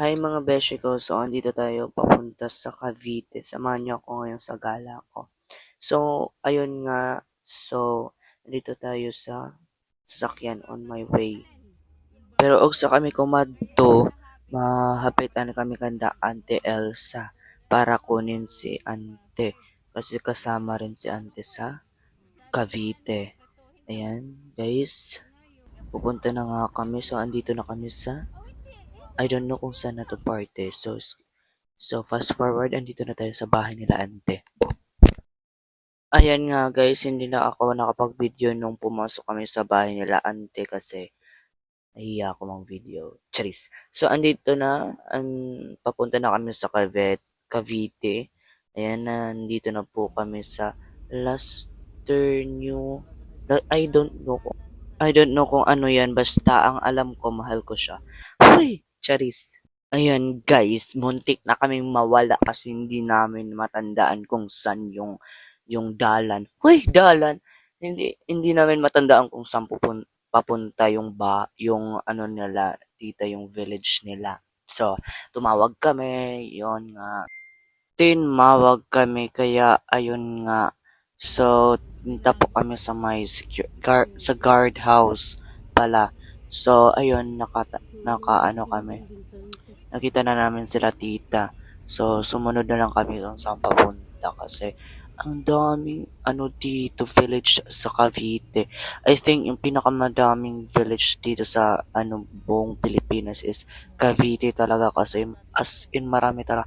Hi mga beshi ko, so andito tayo papunta sa Cavite. Samahan niyo ako ngayon sa gala ko. So, ayun nga, so, andito tayo sa sasakyan on my way. Pero og sa kami kumadto, mahapitan kami kanda Ante Elsa para kunin si Ante. Kasi kasama rin si Ante sa Cavite. Ayan, guys, pupunta na nga kami. So, andito na kami sa I don't know kung saan na to parte. So fast forward, andito na tayo sa bahay nila ante. Ayan nga guys, hindi na ako nakapag-video nung pumasok kami sa bahay nila ante kasi nahiya ako mang video. Charis. So andito na, papunta na kami sa Cavite. Ayan, nandito na po kami sa Luster New. I don't know kung ano yan, basta ang alam ko mahal ko siya. Hoy! Charis. Ayan guys, muntik na kaming mawala kasi hindi namin matandaan kung saan yung dalan. Hoy, dalan. Hindi namin matandaan kung saan papunta yung ano nila, tita yung village nila. So, tumawag kami, yon nga. Tinmawag kami kaya ayun nga. So, punta po kami sa may sa guard house pala. So, ayun naka ano kami. Nakita na namin sila tita. So, sumunod na lang kami kung saan papunta kasi ang daming ano dito village sa Cavite. I think yung pinakamadaming village dito sa ano buong Pilipinas is Cavite talaga kasi as in marami talaga.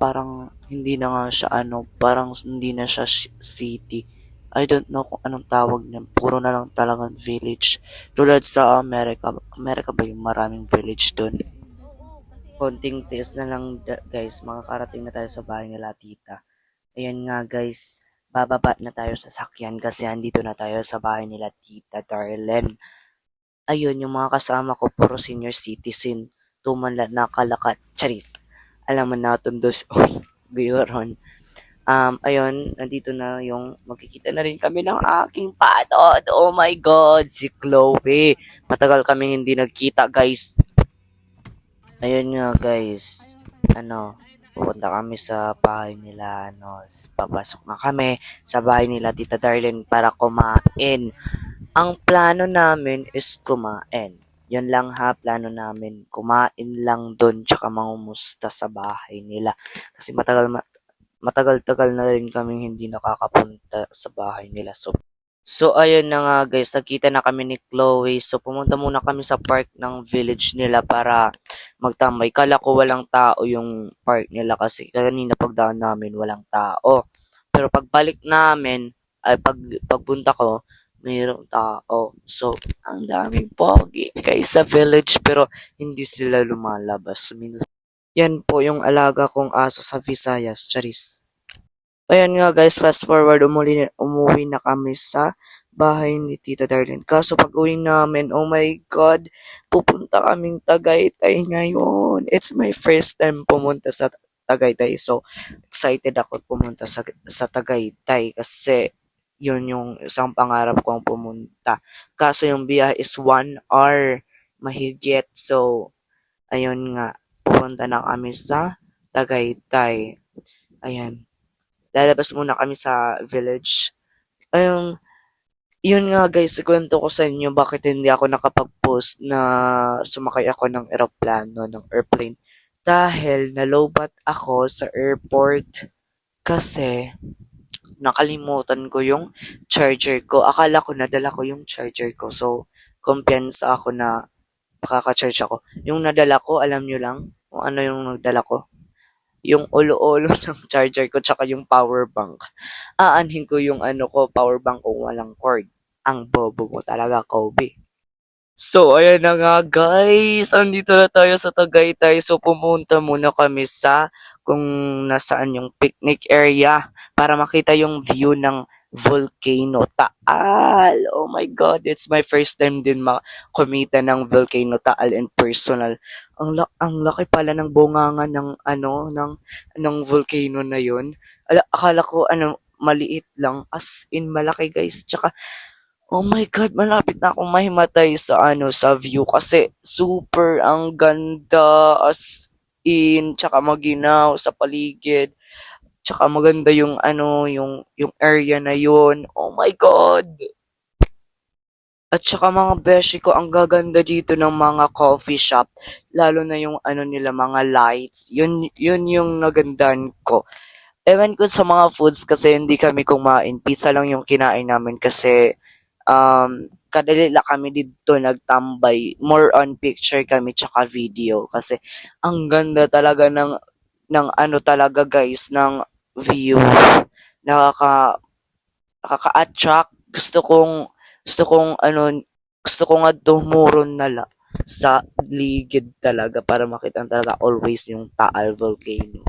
Parang hindi na nga siya ano, parang hindi na siya city. I don't know kung anong tawag niya. Puro na lang talagang village. Tulad sa Amerika. Amerika ba yung maraming village doon? Konting tiis na lang guys, makakarating na tayo sa bahay nila tita. Ayan nga guys, bababa na tayo sa sakyan kasi andito na tayo sa bahay nila tita Darlene. Ayun, yung mga kasama ko, puro senior citizen, tumanla nakalakat, charis. Alam mo na, tundos, oh, gayoron. Ayun, nandito na yung magkikita na rin kami ng aking patod. Oh my God, si Chloe. Matagal kaming hindi nagkita, guys. Ayun nga guys, ano, pupunta kami sa bahay nila, ano, papasok na kami sa bahay nila Tita Darlene para kumain. Ang plano namin is kumain. Yun lang ha, plano namin. Kumain lang doon tsaka mangumusta sa bahay nila. Kasi matagal-tagal na rin kaming hindi nakakapunta sa bahay nila. So ayun na nga guys, nagkita na kami ni Chloe. So pumunta muna kami sa park ng village nila para magtambay. Kala ko walang tao yung park nila kasi kanina pagdaan namin walang tao. Pero pagbalik namin, ay pagpunta ko, mayroong tao. So, ang daming pogi guys sa village pero hindi sila lumalabas. So, yan po yung alaga kong aso sa Visayas, Charis. Ayan nga guys, fast forward, umuwi na kami sa bahay ni Tita Darlene. Kaso pag uwi namin, oh my God, pupunta kaming Tagaytay ngayon. It's my first time pumunta sa Tagaytay. So, excited ako pumunta sa Tagaytay kasi yun yung isang pangarap kong pumunta. Kaso yung biyahe is 1 hour mahigit. So, ayun nga, pupunta na kami sa Tagaytay. Ayan. Lalabas muna kami sa village. Ayun, yun nga guys, kwento ko sa inyo bakit hindi ako nakapag-post na sumakay ako ng eroplano, ng airplane. Dahil nalobat ako sa airport kasi nakalimutan ko yung charger ko. Akala ko nadala ko yung charger ko. So, kumpiyansa ako na makaka-charge ako. Yung nadala ko, alam nyo lang kung ano yung nadala ko. Yung ulo-ulo ng charger ko tsaka yung power bank. Aanhin ko yung ano ko, power bank kung walang cord. Ang bobo mo talaga, Kobe. So, ayan na nga guys. Andito na tayo sa Tagaytay. So, pumunta muna kami sa kung nasaan yung picnic area para makita yung view ng Volcano Taal. Oh my God, it's my first time din kumita ng Volcano Taal in personal. Ang laki pala ng bunganga ng ano ng volcano na yun. Akala ko ano maliit lang, as in malaki guys. Tsaka oh my God, malapit na akong mahimatay sa ano sa view kasi super ang ganda, as in, tsaka maginaw sa paligid. Tsaka maganda yung yung area na yun. Oh my God! At saka mga beshi ko, ang gaganda dito ng mga coffee shop. Lalo na yung nila, mga lights. Yun yung nagandahan ko. Ewan ko sa mga foods kasi hindi kami kumain. Pizza lang yung kinain namin kasi kadali lang kami dito nagtambay. More on picture kami tsaka video kasi ang ganda talaga ng talaga guys ng view. Nakaka nakaka-attract. Gusto kong nga tumuron na lang sa ligid talaga para makita talaga always yung Taal Volcano.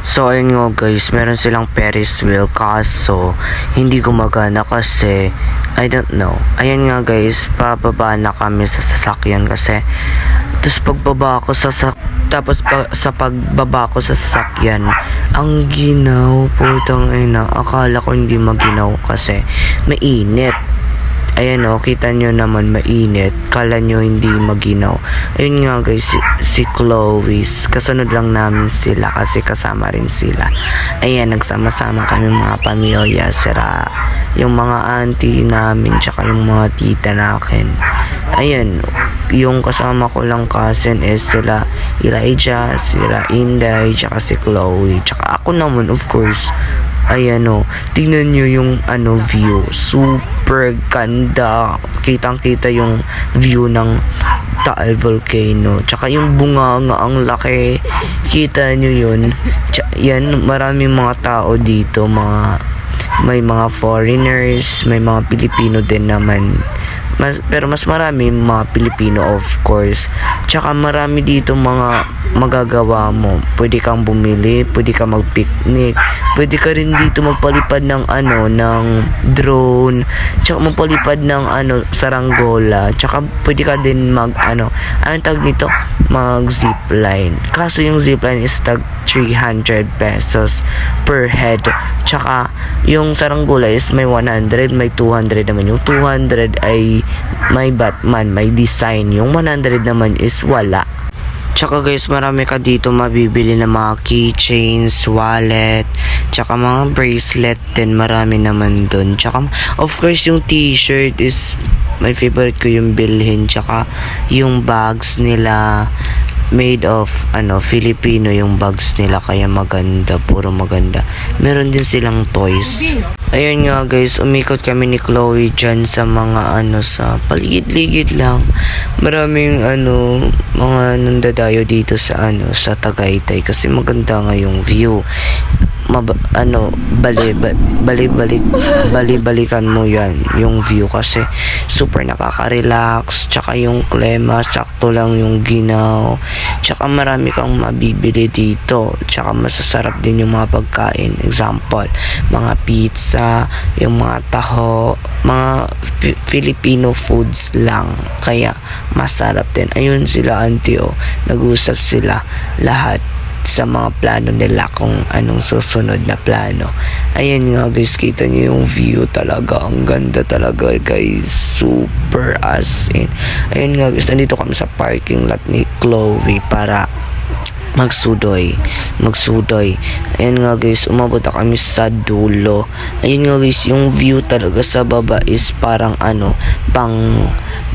So ayun nga guys, meron silang Ferris wheel kaso hindi gumagana kasi I don't know. Ayun nga guys, pababa na kami sa sasakyan kasi sa pagbaba ko sa sasakyan, ang ginaw, putang ina. Akala ko hindi maginaw kasi mainit. Ayan o, kita nyo naman mainit. Kala nyo hindi maginaw. Ayun nga guys, si Chloe. Kasunod lang namin sila kasi kasama rin sila. Ayan, nagsama-sama kami mga pamilya. Sira yung mga auntie namin tsaka yung mga tita nakin. Ayan, yung kasama ko lang cousin is sila Elijah, sila Inday, tsaka si Chloe. Tsaka ako naman of course. Ayan o, tingnan nyo yung view. Super ganda. Kitang-kita yung view ng Taal Volcano. Tsaka yung bunga nga ang laki. Kita nyo yun. Yan, maraming mga tao dito. May mga foreigners, may mga Pilipino din naman. Pero mas marami mga Pilipino of course. Tsaka marami dito mga magagawa mo. Pwede kang bumili, pwede kang mag-picnic, pwede ka rin dito magpalipad ng ng drone, tsaka magpalipad ng saranggola, tsaka pwede ka din anong tag nito, mag zipline. Kaso yung zipline is tag 300 pesos per head. Tsaka yung saranggola is may 100, may 200 naman. Yung 200 ay may Batman, may design. Yung 100 naman is wala. Tsaka guys, marami ka dito mabibili na mga keychains, wallet, tsaka mga bracelet din, marami naman dun. Tsaka of course yung t-shirt is my favorite ko yung bilhin. Tsaka yung bags nila made of Filipino yung bags nila, kaya maganda, puro maganda. Meron din silang toys. Ayun nga guys, umikot kami ni Chloe dyan sa mga sa paligid-ligid lang. Maraming mga nandadayo dito sa sa Tagaytay kasi maganda nga yung view. Bali-balikan mo yan yung view kasi super nakaka-relax, tsaka yung klima sakto lang, yung ginaw, tsaka marami kang mabibili dito, tsaka masasarap din yung mga pagkain, example mga pizza, yung mga taho, mga Filipino foods lang, kaya masarap din. Ayun sila auntie nag-usap sila lahat sa mga plano nila kung anong susunod na plano. Ayan nga guys, kita niyo yung view talaga. Ang ganda talaga guys. Super as in. Ayan nga guys, nandito kami sa parking lot ni Chloe para magsudoy. Ayan nga guys, umabot na kami sa dulo. Ayun nga guys, yung view talaga sa baba is parang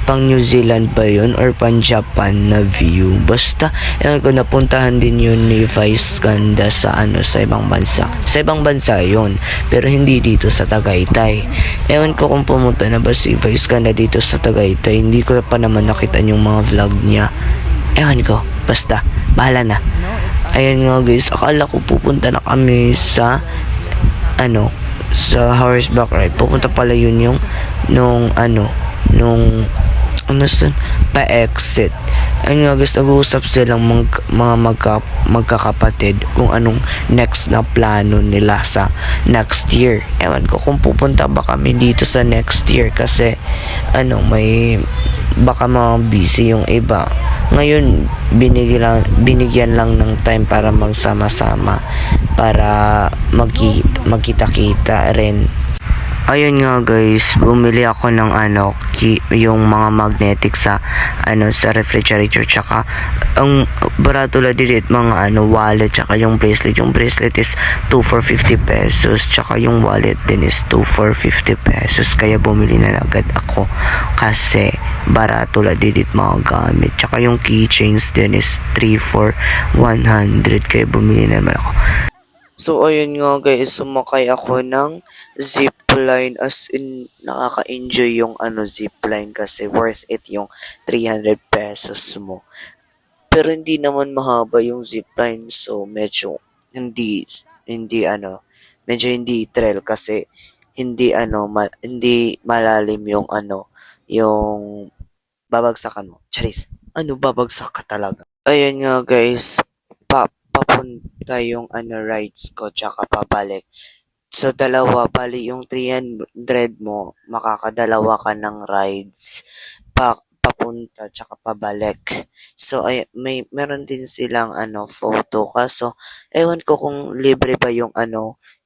pang New Zealand ba yun or pang Japan na view. Basta ewan ko, napuntahan din yun ni Vice Ganda sa sa ibang bansa. Sa ibang bansa yun, pero hindi dito sa Tagaytay. Ewan ko kung pumunta na ba si Vice Ganda dito sa Tagaytay. Hindi ko pa naman nakita yung mga vlog niya. Ewan ko, basta bahala na. Ayan nga guys, akala ko pupunta na kami sa sa horseback ride. Pupunta pala yun yung nung pa-exit. Ayun nga guys, nag-uusap silang mga magkakapatid kung anong next na plano nila sa next year. Ewan ko kung pupunta ba kami dito sa next year kasi may baka mga busy yung iba. Ngayon binigyan lang ng time para magsama-sama, para magkita-kita rin. Ayun nga guys, bumili ako ng yung mga magnetic sa sa refrigerator, tsaka ang baratula dilit mga wallet, tsaka yung bracelet. Yung bracelet is 2 for 50 pesos, tsaka yung wallet din is 2 for 50 pesos. Kaya bumili na agad ako kasi baratula dilit mga gamit. Tsaka yung keychains din is 3 for 100, kaya bumili na naman ako. So, ayun nga guys, sumakay ako ng zipline, as in, nakaka-enjoy yung zipline kasi worth it yung 300 pesos mo. Pero hindi naman mahaba yung zipline, so medyo hindi medyo hindi trail kasi hindi malalim yung yung babagsakan mo. Charis, babagsak ka talaga. Ayun nga guys, papunta yung rides ko tsaka pabalik. So, dalawa, bali yung 300 mo, makakadalawa ka ng rides papunta tsaka pabalik. So, meron din silang photo, kaso ewan ko kung libre ba yung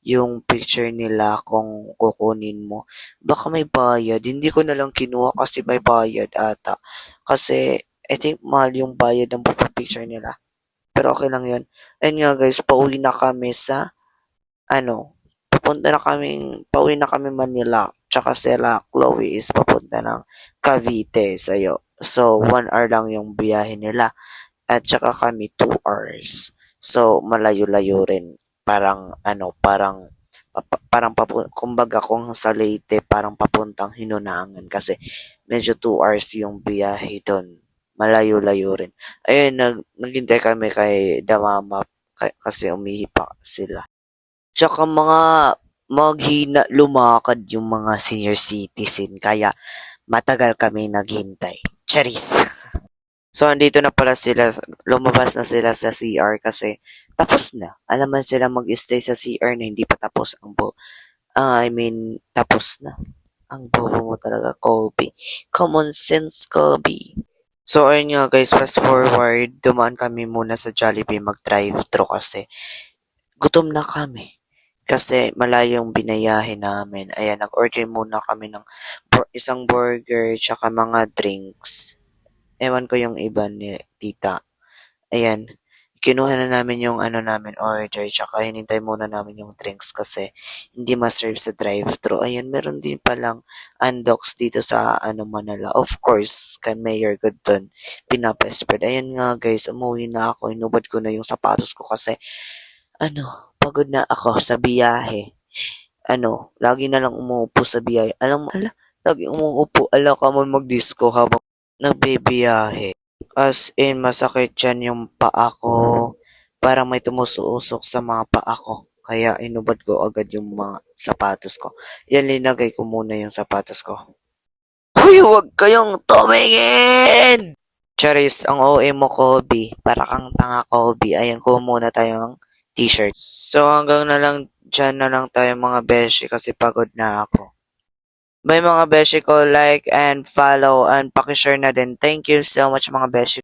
yung picture nila kung kukunin mo. Baka may bayad. Hindi ko na lang kinuha kasi may bayad ata. Kasi I think mahal yung bayad ng picture nila. Pero okay lang yun. Ayun nga guys, pauwi na kami Manila. Tsaka sila, Chloe is papunta ng Cavite sa'yo. So, 1 hour lang yung biyahe nila. At tsaka kami 2 hours. So, malayo-layo rin. Kumbaga kung sa Leyte, parang papuntang Hinunangan. Kasi medyo 2 hours yung biyahe doon. Malayo-layo rin. Ayun, naghintay kami kay Damama kasi umihi pa sila. Tsaka maghina lumakad yung mga senior citizen, kaya matagal kami naghintay. Charis! So, andito na pala sila, lumabas na sila sa CR kasi tapos na. Alaman sila mag-stay sa CR na hindi pa tapos tapos na. Ang bobo mo talaga, Colby. Common sense, Colby. So, ayun nga guys, fast forward, dumaan kami muna sa Jollibee mag-drive-thru kasi gutom na kami. Kasi malayong binayahe namin. Ayan, nag-order muna kami ng isang burger tsaka mga drinks. Ewan ko yung iba ni tita. Ayan, kinuha na namin yung namin order tsaka hinintay muna namin yung drinks kasi hindi ma-serve sa drive-thru. Ayan, meron din palang undocs dito sa Manila. Of course, kay Mayor Godton, pinapa-spread. Ayan nga guys, umuwi na ako. Inubad ko na yung sapatos ko kasi pagod na ako sa biyahe. Lagi na lang umuupo sa biyahe. Alam mo, lagi umuupo. Alam ka mo mag-disco habang nagbibiyahe. As in, masakit dyan yung paa ko. Parang may tumususok sa mga paa ko. Kaya inubad ko agad yung mga sapatos ko. Yan, linagay ko muna yung sapatos ko. Huy, huwag kayong tumingin! Charis, ang OA mo, Kobe. Para kang tanga, Kobe. Ayan, kuha muna tayo ng t-shirt. So, hanggang na lang, dyan na lang tayo mga beshi kasi pagod na ako. Bye mga beshi ko, like and follow and pakishare na din. Thank you so much mga beshi.